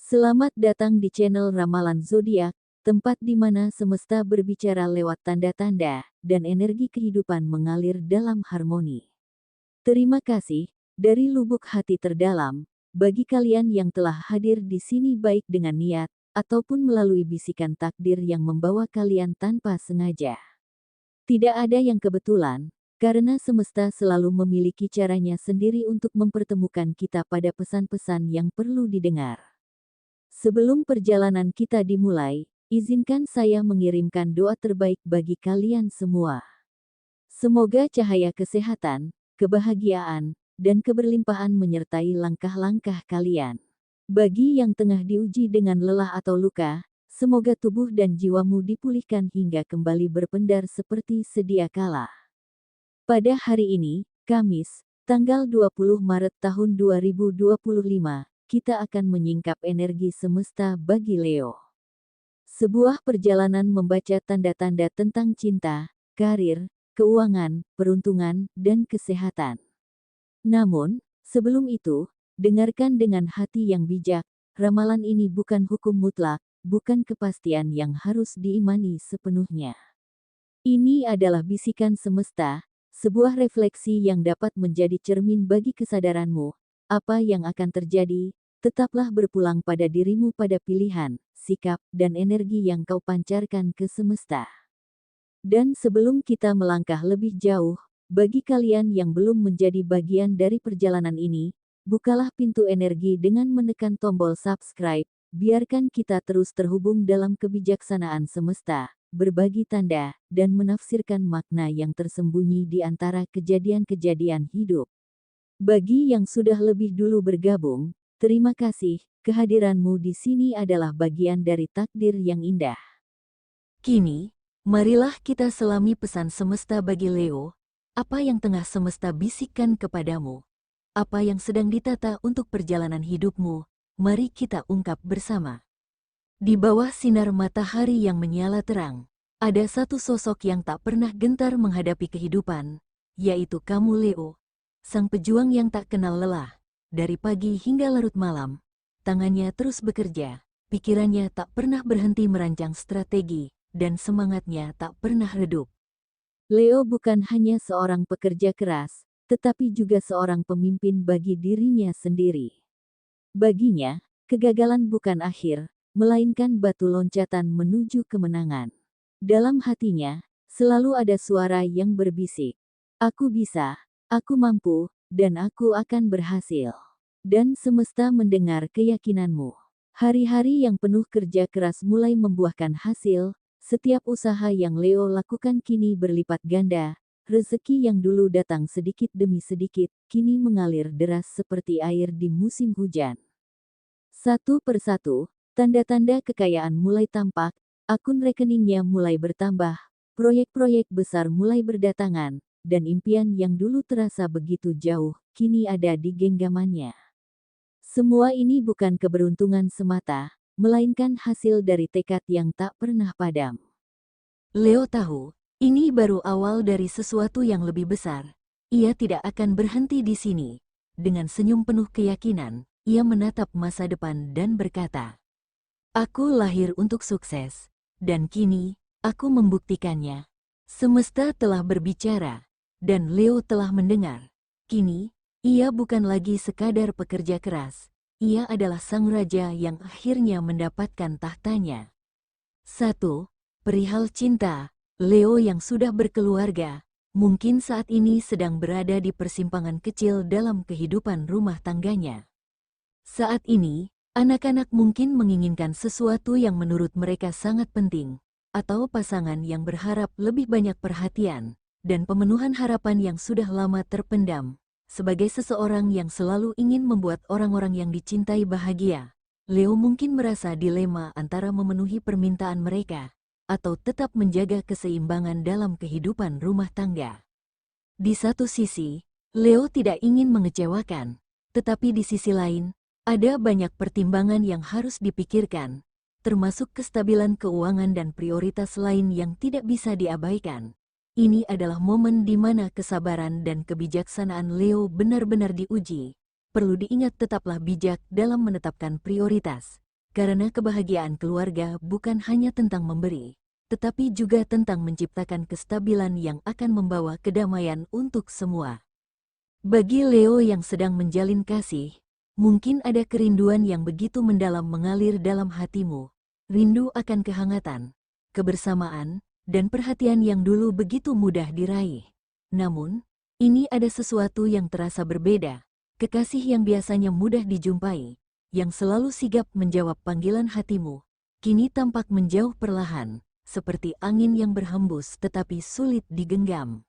Selamat datang di channel Ramalan Zodiak, tempat di mana semesta berbicara lewat tanda-tanda dan energi kehidupan mengalir dalam harmoni. Terima kasih dari lubuk hati terdalam bagi kalian yang telah hadir di sini, baik dengan niat ataupun melalui bisikan takdir yang membawa kalian tanpa sengaja. Tidak ada yang kebetulan, karena semesta selalu memiliki caranya sendiri untuk mempertemukan kita pada pesan-pesan yang perlu didengar. Sebelum perjalanan kita dimulai, izinkan saya mengirimkan doa terbaik bagi kalian semua. Semoga cahaya kesehatan, kebahagiaan, dan keberlimpahan menyertai langkah-langkah kalian. Bagi yang tengah diuji dengan lelah atau luka, semoga tubuh dan jiwamu dipulihkan hingga kembali berpendar seperti sedia kala. Pada hari ini, Kamis, tanggal 20 Maret tahun 2025, kita akan menyingkap energi semesta bagi Leo. Sebuah perjalanan membaca tanda-tanda tentang cinta, karir, keuangan, peruntungan, dan kesehatan. Namun, sebelum itu, dengarkan dengan hati yang bijak, ramalan ini bukan hukum mutlak, bukan kepastian yang harus diimani sepenuhnya. Ini adalah bisikan semesta, sebuah refleksi yang dapat menjadi cermin bagi kesadaranmu. Apa yang akan terjadi, tetaplah berpulang pada dirimu, pada pilihan, sikap, dan energi yang kau pancarkan ke semesta. Dan sebelum kita melangkah lebih jauh, bagi kalian yang belum menjadi bagian dari perjalanan ini, bukalah pintu energi dengan menekan tombol subscribe. Biarkan kita terus terhubung dalam kebijaksanaan semesta, berbagi tanda, dan menafsirkan makna yang tersembunyi di antara kejadian-kejadian hidup. Bagi yang sudah lebih dulu bergabung, terima kasih. Kehadiranmu di sini adalah bagian dari takdir yang indah. Kini, marilah kita selami pesan semesta bagi Leo. Apa yang tengah semesta bisikkan kepadamu? Apa yang sedang ditata untuk perjalanan hidupmu? Mari kita ungkap bersama. Di bawah sinar matahari yang menyala terang, ada satu sosok yang tak pernah gentar menghadapi kehidupan, yaitu kamu Leo. Sang pejuang yang tak kenal lelah, dari pagi hingga larut malam, tangannya terus bekerja, pikirannya tak pernah berhenti merancang strategi, dan semangatnya tak pernah redup. Leo bukan hanya seorang pekerja keras, tetapi juga seorang pemimpin bagi dirinya sendiri. Baginya, kegagalan bukan akhir, melainkan batu loncatan menuju kemenangan. Dalam hatinya, selalu ada suara yang berbisik, "Aku bisa, aku mampu, dan aku akan berhasil." Dan semesta mendengar keyakinanmu. Hari-hari yang penuh kerja keras mulai membuahkan hasil. Setiap usaha yang Leo lakukan kini berlipat ganda. Rezeki yang dulu datang sedikit demi sedikit, kini mengalir deras seperti air di musim hujan. Satu persatu, tanda-tanda kekayaan mulai tampak, akun rekeningnya mulai bertambah, proyek-proyek besar mulai berdatangan, dan impian yang dulu terasa begitu jauh, kini ada di genggamannya. Semua ini bukan keberuntungan semata, melainkan hasil dari tekad yang tak pernah padam. Leo tahu, ini baru awal dari sesuatu yang lebih besar. Ia tidak akan berhenti di sini. Dengan senyum penuh keyakinan, ia menatap masa depan dan berkata, "Aku lahir untuk sukses, dan kini, aku membuktikannya." Semesta telah berbicara, dan Leo telah mendengar. Kini, ia bukan lagi sekadar pekerja keras. Ia adalah sang raja yang akhirnya mendapatkan tahtanya. 1. Perihal cinta, Leo yang sudah berkeluarga, mungkin saat ini sedang berada di persimpangan kecil dalam kehidupan rumah tangganya. Saat ini, anak-anak mungkin menginginkan sesuatu yang menurut mereka sangat penting, atau pasangan yang berharap lebih banyak perhatian, dan pemenuhan harapan yang sudah lama terpendam. Sebagai seseorang yang selalu ingin membuat orang-orang yang dicintai bahagia, Leo mungkin merasa dilema antara memenuhi permintaan mereka, atau tetap menjaga keseimbangan dalam kehidupan rumah tangga. Di satu sisi, Leo tidak ingin mengecewakan, tetapi di sisi lain, ada banyak pertimbangan yang harus dipikirkan, termasuk kestabilan keuangan dan prioritas lain yang tidak bisa diabaikan. Ini adalah momen di mana kesabaran dan kebijaksanaan Leo benar-benar diuji. Perlu diingat, tetaplah bijak dalam menetapkan prioritas. karena kebahagiaan keluarga bukan hanya tentang memberi, tetapi juga tentang menciptakan kestabilan yang akan membawa kedamaian untuk semua. Bagi Leo yang sedang menjalin kasih, mungkin ada kerinduan yang begitu mendalam mengalir dalam hatimu, rindu akan kehangatan, kebersamaan, dan perhatian yang dulu begitu mudah diraih. Namun, ini ada sesuatu yang terasa berbeda, kekasih yang biasanya mudah dijumpai, yang selalu sigap menjawab panggilan hatimu, kini tampak menjauh perlahan, seperti angin yang berhembus tetapi sulit digenggam.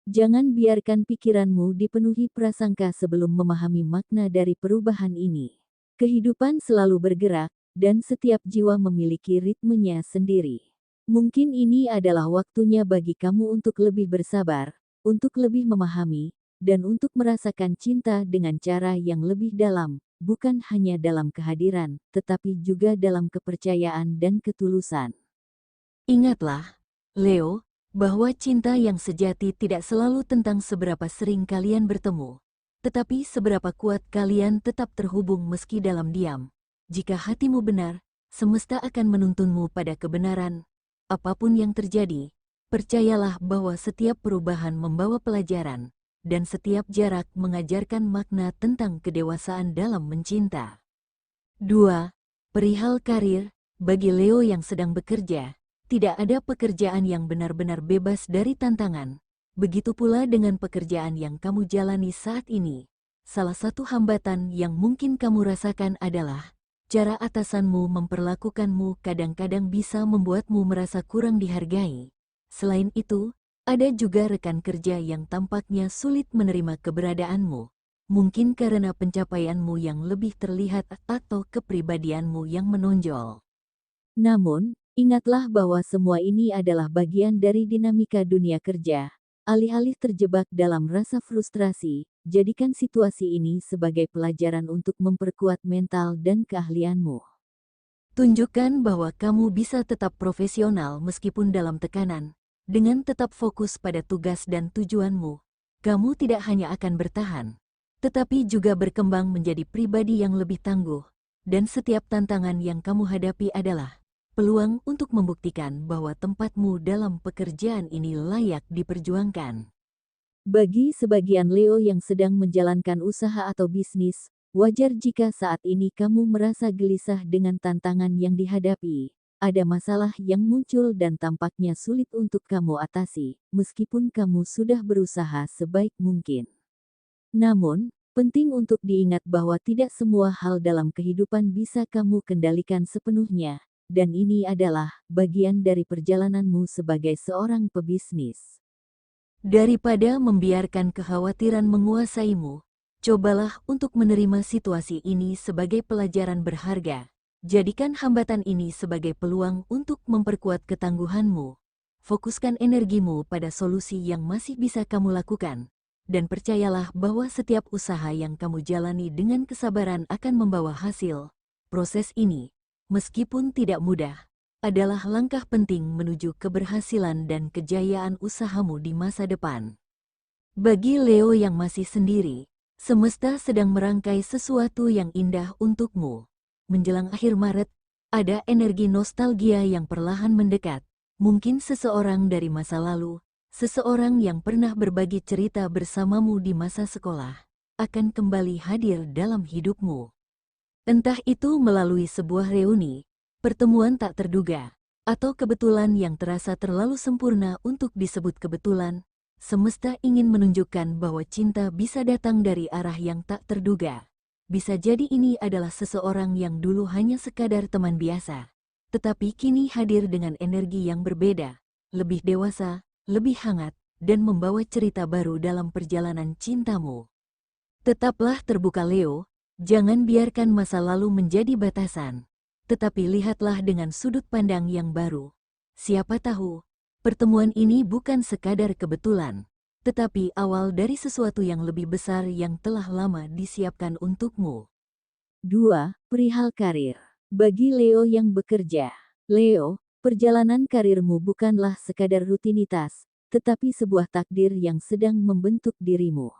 Jangan biarkan pikiranmu dipenuhi prasangka sebelum memahami makna dari perubahan ini. Kehidupan selalu bergerak, dan setiap jiwa memiliki ritmenya sendiri. Mungkin ini adalah waktunya bagi kamu untuk lebih bersabar, untuk lebih memahami, dan untuk merasakan cinta dengan cara yang lebih dalam, bukan hanya dalam kehadiran, tetapi juga dalam kepercayaan dan ketulusan. Ingatlah, Leo, bahwa cinta yang sejati tidak selalu tentang seberapa sering kalian bertemu, tetapi seberapa kuat kalian tetap terhubung meski dalam diam. Jika hatimu benar, semesta akan menuntunmu pada kebenaran. Apapun yang terjadi, percayalah bahwa setiap perubahan membawa pelajaran, dan setiap jarak mengajarkan makna tentang kedewasaan dalam mencinta. 2. Perihal karir, bagi Leo yang sedang bekerja, tidak ada pekerjaan yang benar-benar bebas dari tantangan. Begitu pula dengan pekerjaan yang kamu jalani saat ini. Salah satu hambatan yang mungkin kamu rasakan adalah cara atasanmu memperlakukanmu kadang-kadang bisa membuatmu merasa kurang dihargai. Selain itu, ada juga rekan kerja yang tampaknya sulit menerima keberadaanmu. Mungkin karena pencapaianmu yang lebih terlihat atau kepribadianmu yang menonjol. Namun, ingatlah bahwa semua ini adalah bagian dari dinamika dunia kerja. Alih-alih terjebak dalam rasa frustrasi, jadikan situasi ini sebagai pelajaran untuk memperkuat mental dan keahlianmu. Tunjukkan bahwa kamu bisa tetap profesional meskipun dalam tekanan. Dengan tetap fokus pada tugas dan tujuanmu, kamu tidak hanya akan bertahan, tetapi juga berkembang menjadi pribadi yang lebih tangguh. Dan setiap tantangan yang kamu hadapi adalah peluang untuk membuktikan bahwa tempatmu dalam pekerjaan ini layak diperjuangkan. Bagi sebagian Leo yang sedang menjalankan usaha atau bisnis, wajar jika saat ini kamu merasa gelisah dengan tantangan yang dihadapi. Ada masalah yang muncul dan tampaknya sulit untuk kamu atasi, meskipun kamu sudah berusaha sebaik mungkin. Namun, penting untuk diingat bahwa tidak semua hal dalam kehidupan bisa kamu kendalikan sepenuhnya, dan ini adalah bagian dari perjalananmu sebagai seorang pebisnis. Daripada membiarkan kekhawatiran menguasaimu, cobalah untuk menerima situasi ini sebagai pelajaran berharga. Jadikan hambatan ini sebagai peluang untuk memperkuat ketangguhanmu. Fokuskan energimu pada solusi yang masih bisa kamu lakukan. Dan percayalah bahwa setiap usaha yang kamu jalani dengan kesabaran akan membawa hasil. Proses ini, meskipun tidak mudah, adalah langkah penting menuju keberhasilan dan kejayaan usahamu di masa depan. Bagi Leo yang masih sendiri, semesta sedang merangkai sesuatu yang indah untukmu. Menjelang akhir Maret, ada energi nostalgia yang perlahan mendekat. Mungkin seseorang dari masa lalu, seseorang yang pernah berbagi cerita bersamamu di masa sekolah, akan kembali hadir dalam hidupmu. Entah itu melalui sebuah reuni, pertemuan tak terduga, atau kebetulan yang terasa terlalu sempurna untuk disebut kebetulan, semesta ingin menunjukkan bahwa cinta bisa datang dari arah yang tak terduga. Bisa jadi ini adalah seseorang yang dulu hanya sekadar teman biasa, tetapi kini hadir dengan energi yang berbeda, lebih dewasa, lebih hangat, dan membawa cerita baru dalam perjalanan cintamu. Tetaplah terbuka Leo, jangan biarkan masa lalu menjadi batasan, tetapi lihatlah dengan sudut pandang yang baru. Siapa tahu, pertemuan ini bukan sekadar kebetulan, tetapi awal dari sesuatu yang lebih besar yang telah lama disiapkan untukmu. 2. Perihal karir. Bagi Leo yang bekerja. Leo, perjalanan karirmu bukanlah sekadar rutinitas, tetapi sebuah takdir yang sedang membentuk dirimu.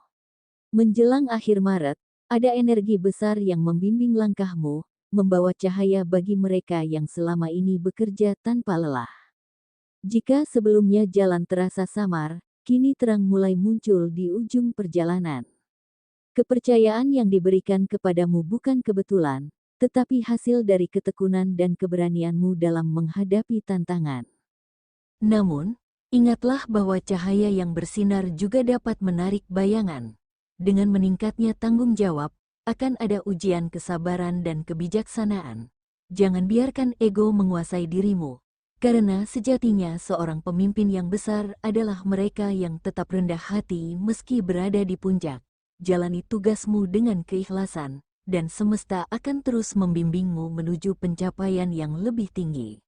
Menjelang akhir Maret, ada energi besar yang membimbing langkahmu, membawa cahaya bagi mereka yang selama ini bekerja tanpa lelah. Jika sebelumnya jalan terasa samar, kini terang mulai muncul di ujung perjalanan. Kepercayaan yang diberikan kepadamu bukan kebetulan, tetapi hasil dari ketekunan dan keberanianmu dalam menghadapi tantangan. Namun, ingatlah bahwa cahaya yang bersinar juga dapat menarik bayangan. Dengan meningkatnya tanggung jawab, akan ada ujian kesabaran dan kebijaksanaan. Jangan biarkan ego menguasai dirimu, karena sejatinya seorang pemimpin yang besar adalah mereka yang tetap rendah hati meski berada di puncak. Jalani tugasmu dengan keikhlasan, dan semesta akan terus membimbingmu menuju pencapaian yang lebih tinggi.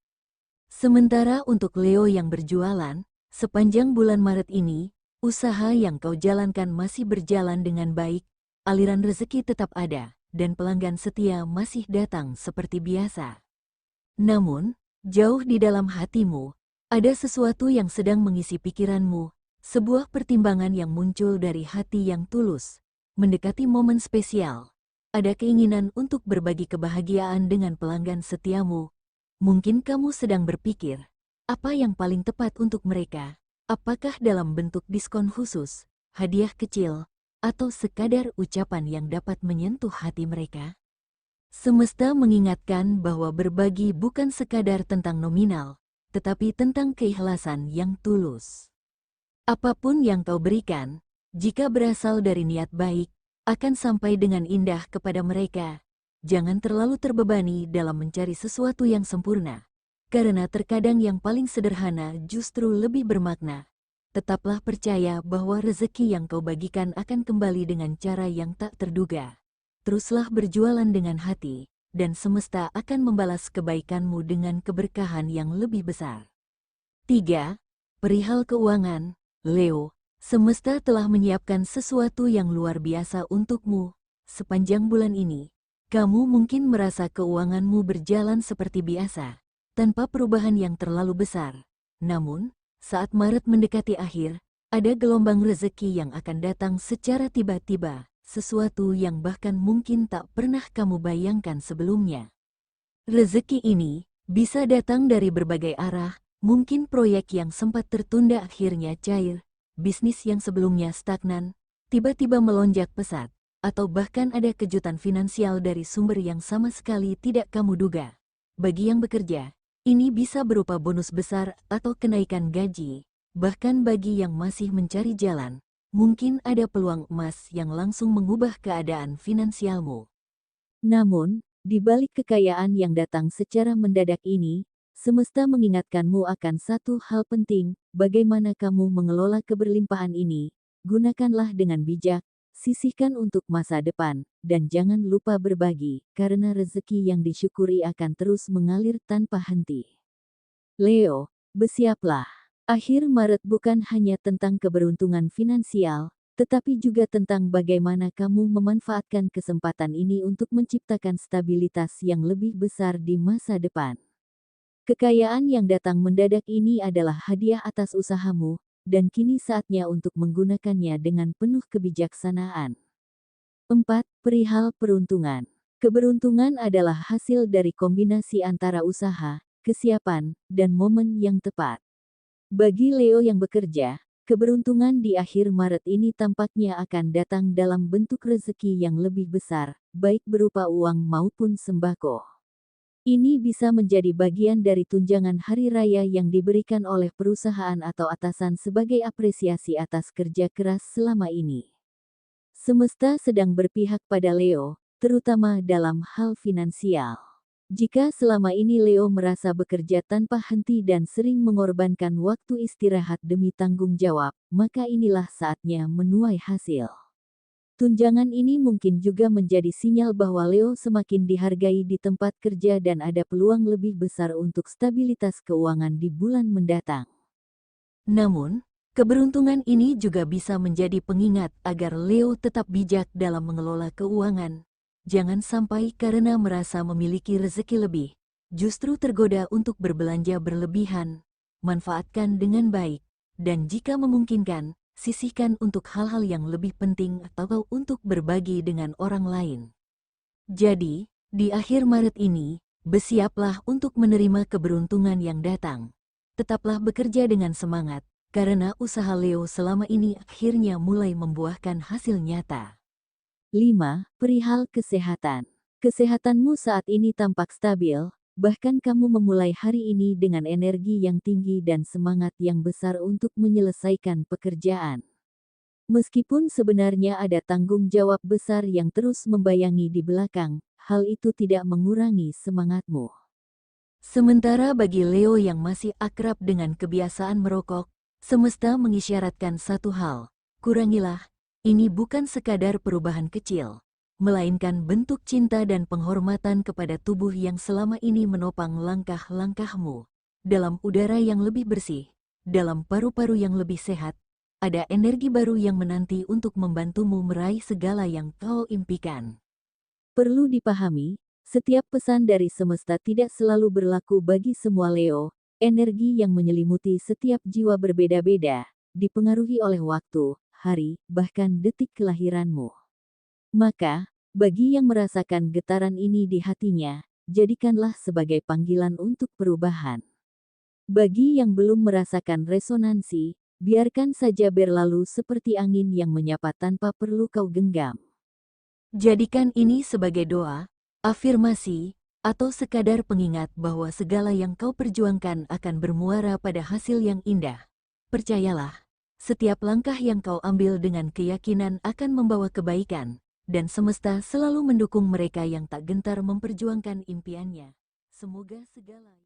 Sementara untuk Leo yang berjualan, sepanjang bulan Maret ini, usaha yang kau jalankan masih berjalan dengan baik, aliran rezeki tetap ada, dan pelanggan setia masih datang seperti biasa. Namun, jauh di dalam hatimu, ada sesuatu yang sedang mengisi pikiranmu, sebuah pertimbangan yang muncul dari hati yang tulus, mendekati momen spesial. Ada keinginan untuk berbagi kebahagiaan dengan pelanggan setiamu. Mungkin kamu sedang berpikir, apa yang paling tepat untuk mereka? Apakah dalam bentuk diskon khusus, hadiah kecil, atau sekadar ucapan yang dapat menyentuh hati mereka? Semesta mengingatkan bahwa berbagi bukan sekadar tentang nominal, tetapi tentang keikhlasan yang tulus. Apapun yang kau berikan, jika berasal dari niat baik, akan sampai dengan indah kepada mereka. Jangan terlalu terbebani dalam mencari sesuatu yang sempurna, karena terkadang yang paling sederhana justru lebih bermakna. Tetaplah percaya bahwa rezeki yang kau bagikan akan kembali dengan cara yang tak terduga. Teruslah berjualan dengan hati, dan semesta akan membalas kebaikanmu dengan keberkahan yang lebih besar. 3. Perihal keuangan, Leo, semesta telah menyiapkan sesuatu yang luar biasa untukmu. Sepanjang bulan ini, kamu mungkin merasa keuanganmu berjalan seperti biasa, tanpa perubahan yang terlalu besar. Namun, saat Maret mendekati akhir, ada gelombang rezeki yang akan datang secara tiba-tiba, sesuatu yang bahkan mungkin tak pernah kamu bayangkan sebelumnya. Rezeki ini bisa datang dari berbagai arah, mungkin proyek yang sempat tertunda akhirnya cair, bisnis yang sebelumnya stagnan, tiba-tiba melonjak pesat, atau bahkan ada kejutan finansial dari sumber yang sama sekali tidak kamu duga. Bagi yang bekerja, ini bisa berupa bonus besar atau kenaikan gaji. Bahkan bagi yang masih mencari jalan, mungkin ada peluang emas yang langsung mengubah keadaan finansialmu. Namun, di balik kekayaan yang datang secara mendadak ini, semesta mengingatkanmu akan satu hal penting, bagaimana kamu mengelola keberlimpahan ini. Gunakanlah dengan bijak, sisihkan untuk masa depan, dan jangan lupa berbagi, karena rezeki yang disyukuri akan terus mengalir tanpa henti. Leo, bersiaplah. Akhir Maret bukan hanya tentang keberuntungan finansial, tetapi juga tentang bagaimana kamu memanfaatkan kesempatan ini untuk menciptakan stabilitas yang lebih besar di masa depan. Kekayaan yang datang mendadak ini adalah hadiah atas usahamu, dan kini saatnya untuk menggunakannya dengan penuh kebijaksanaan. 4. Perihal peruntungan. Keberuntungan adalah hasil dari kombinasi antara usaha, kesiapan, dan momen yang tepat. Bagi Leo yang bekerja, keberuntungan di akhir Maret ini tampaknya akan datang dalam bentuk rezeki yang lebih besar, baik berupa uang maupun sembako. Ini bisa menjadi bagian dari tunjangan hari raya yang diberikan oleh perusahaan atau atasan sebagai apresiasi atas kerja keras selama ini. Semesta sedang berpihak pada Leo, terutama dalam hal finansial. Jika selama ini Leo merasa bekerja tanpa henti dan sering mengorbankan waktu istirahat demi tanggung jawab, maka inilah saatnya menuai hasil. Tunjangan ini mungkin juga menjadi sinyal bahwa Leo semakin dihargai di tempat kerja dan ada peluang lebih besar untuk stabilitas keuangan di bulan mendatang. Namun, keberuntungan ini juga bisa menjadi pengingat agar Leo tetap bijak dalam mengelola keuangan. Jangan sampai karena merasa memiliki rezeki lebih, justru tergoda untuk berbelanja berlebihan. Manfaatkan dengan baik, dan jika memungkinkan, sisihkan untuk hal-hal yang lebih penting atau untuk berbagi dengan orang lain. Jadi, Di akhir Maret ini, bersiaplah untuk menerima keberuntungan yang datang. Tetaplah bekerja dengan semangat, karena usaha Leo selama ini akhirnya mulai membuahkan hasil nyata. 5. Perihal kesehatan. Kesehatanmu saat ini tampak stabil, bahkan kamu memulai hari ini dengan energi yang tinggi dan semangat yang besar untuk menyelesaikan pekerjaan. Meskipun sebenarnya ada tanggung jawab besar yang terus membayangi di belakang, hal itu tidak mengurangi semangatmu. Sementara bagi Leo yang masih akrab dengan kebiasaan merokok, semesta mengisyaratkan satu hal, kurangilah, ini bukan sekadar perubahan kecil, melainkan bentuk cinta dan penghormatan kepada tubuh yang selama ini menopang langkah-langkahmu. Dalam udara yang lebih bersih, dalam paru-paru yang lebih sehat, ada energi baru yang menanti untuk membantumu meraih segala yang kau impikan. Perlu dipahami, setiap pesan dari semesta tidak selalu berlaku bagi semua Leo. Energi yang menyelimuti setiap jiwa berbeda-beda, dipengaruhi oleh waktu, hari, bahkan detik kelahiranmu. Maka, bagi yang merasakan getaran ini di hatinya, jadikanlah sebagai panggilan untuk perubahan. Bagi yang belum merasakan resonansi, biarkan saja berlalu seperti angin yang menyapa tanpa perlu kau genggam. Jadikan ini sebagai doa, afirmasi, atau sekadar pengingat bahwa segala yang kau perjuangkan akan bermuara pada hasil yang indah. Percayalah, setiap langkah yang kau ambil dengan keyakinan akan membawa kebaikan, dan semesta selalu mendukung mereka yang tak gentar memperjuangkan impiannya. Semoga segala